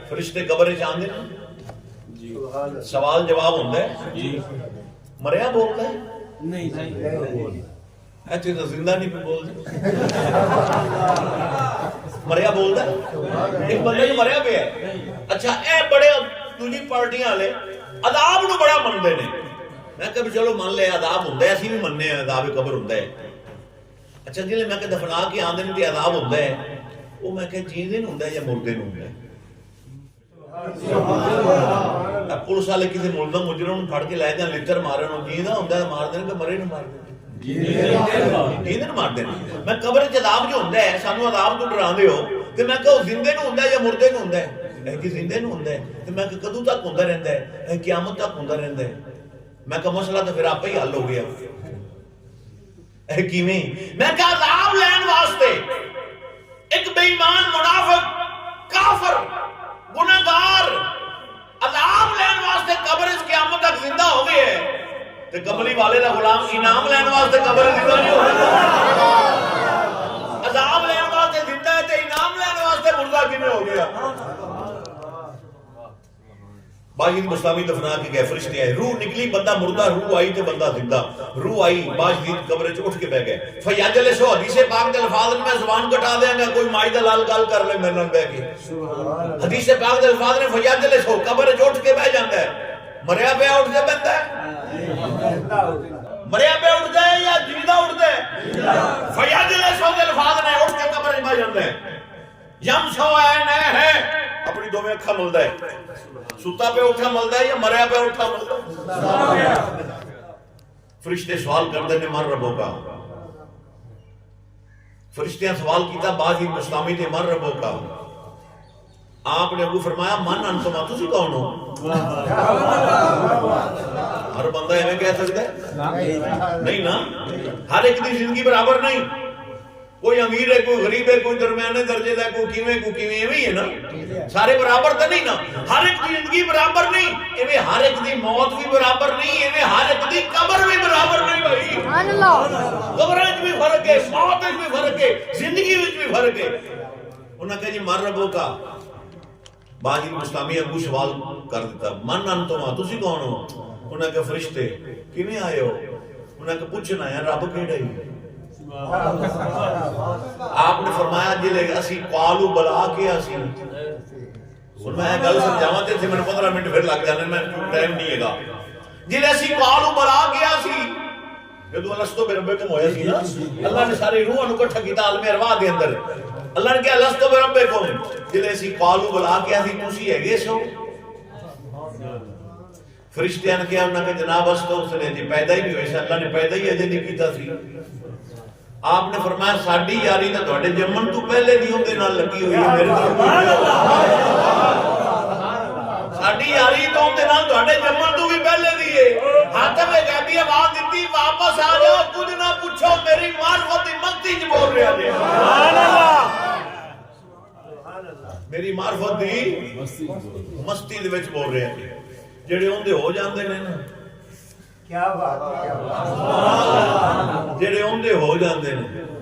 फरिश्ते कबर च आंदे ने, सवाल जवाब होंदा है, मरिया बोलता है नहीं, ऐसे तो जिंदा नहीं बोलते। मरिया बोलता है, एक बंदे जो मरिया पे है। अच्छा ए बड़े दूजी पार्टियां वाले अदाब नूं बड़ा मनदे ने। मैं कभी चलो मान लिया अदाब होंदा है, असीं भी मनने अदाब कबर होंदा है। अच्छा जिहड़े मैं दफना के आंदे ने ते अदाब होंदा है, वो मैं जींदे नूं होंदा है या मुर्दे नूं होंदा है? पुलिस वाले किसी मुलजम मुजरम फड़ के लै जान लिटर मारन, जींदा होंदा है मार देन कि मरे नूं मार देन? जींदे नूं मार देन। मैं कबर च अदाब जो होंदा है, सानू अदाब तो डरांदे हो ते मैं कहो जिंदे नूं होंदा है या मुर्दे नूं होंदा है? कि जिंदे नूं होंदा है। ते मैं कदों तक होंदा रहिंदा है? क़यामत तक होंदा रहिंदा है। मैं कहा मसला तो फिर आपे ही हल हो गया। किवें? मैं कहा अजाब लैन वास्ते एक बेईमान मुनाफिक काफिर गुनाहगार अजाब लैन वास्ते कब्र च क़यामत तक जिंदा हो गए है, ते कमली वाले दा गुलाम इनाम लैन वास्ते कब्र जिंदा नहीं हो सकता। अजाब लैन वास्ते जिंदा है ते इनाम लैन वास्ते मुर्दा किवें हो गया? बाजी मुस्तामी दफना के गए, फरिश्ते आए, रूह निकली, बंदा मुर्दा, रूह आई तो बंदा जिंदा। रूह आई, बाजी कब्र च उठ के बह गए। फयाजले सो हदीसे पाक दे अल्फाज में जुबान कटा देंगा, कोई माई दा लाल गाल कर ले मेरे नाल बह के। हदीसे पाक दे अल्फाज ने फयाजले सो कब्र च उठ के बह जाता है। मरिया पे उठ के बहता है, मरिया पे उठ जाए या जिंदा उठ जाए? फयाजले सो दे अल्फाज ने उठ के कब्र च बह जाता है। यम सो है अपनी दोवें अखा मलदा है, सुता पे उठा मलदा है या मरिया पे उठा मलदा है? फरिश्ते सवाल करते ने मन रबो का। फरिश्ते सवाल किया बाजी मुस्तामी ने मन रबो का। आपने अबू फरमाया मन अंतमा तुसी कौन हो? हर बंदा एवं कह सकता है? नहीं ना, हर एक की जिंदगी बराबर नहीं। कोई अमीर है, कोई गरीब है, कोई दरमियाने दर्जे का, कोई किवें ही है ना। सारे बराबर तो नहीं ना। हर एक की जिंदगी बराबर नहीं, इवें हर एक की मौत भी बराबर नहीं, इवें हर एक की कब्र भी बराबर नहीं भाई। कब्र में भी फर्क है, मौत में भी फर्क है, जिंदगी में भी फर्क है। उन्होंने कहा जी मर रबो का। बाजी मुस्तामी अबू सवाल कर दिता, मन अंतमा तुसी कौन हो? उन्होंने कहा फरिश्ते। किवें आए हो? उन्होंने कहा पूछना है रब केड़ा ही। आपने फरमाया जिले असी कालू बला के असी मैं गल समझावा ते मैंने 15 मिनट फिर लग जाने, मैं टाइम नहीं हैगा। जिले असी कालू बला के असी जदों अलस्तो बिरब्बेकुम होया सी ना, अल्लाह ने सारी रूहां नु इकट्ठा कीता आलमे अरवाह दे अंदर। अल्लाह ने कहा अलस्तो बिरब्बेकुम, जिले असी कालू बला के असी तुसी हैगे सो? फरिश्तियां ने कहा उन्होंने जनाब अस्तो उसने जी पैदा ही नहीं हुए, अल्लाह ने पैदा ही अजे नहीं कीता सी। आपने फरमाया साडी यारी तो तुहाडे जम्मन तो पहले दी उहदे नाल लगी हुई है, मेरे नाल साडी यारी तो उहदे नाल तुहाडे जम्मन तो भी पहले दी है। हाथ में गादी आवाज दी वापस आ जाओ, कुछ ना पूछो, मेरी मार्फत दी मस्ती च बोल रहा है। सुभान अल्लाह, मेरी मार्फत दी मस्ती दे विच बोल रहे हैं। जेड़े उहदे हो जांदे ने ना, क्या बात है, जेड़े उहदे हो जाते हैं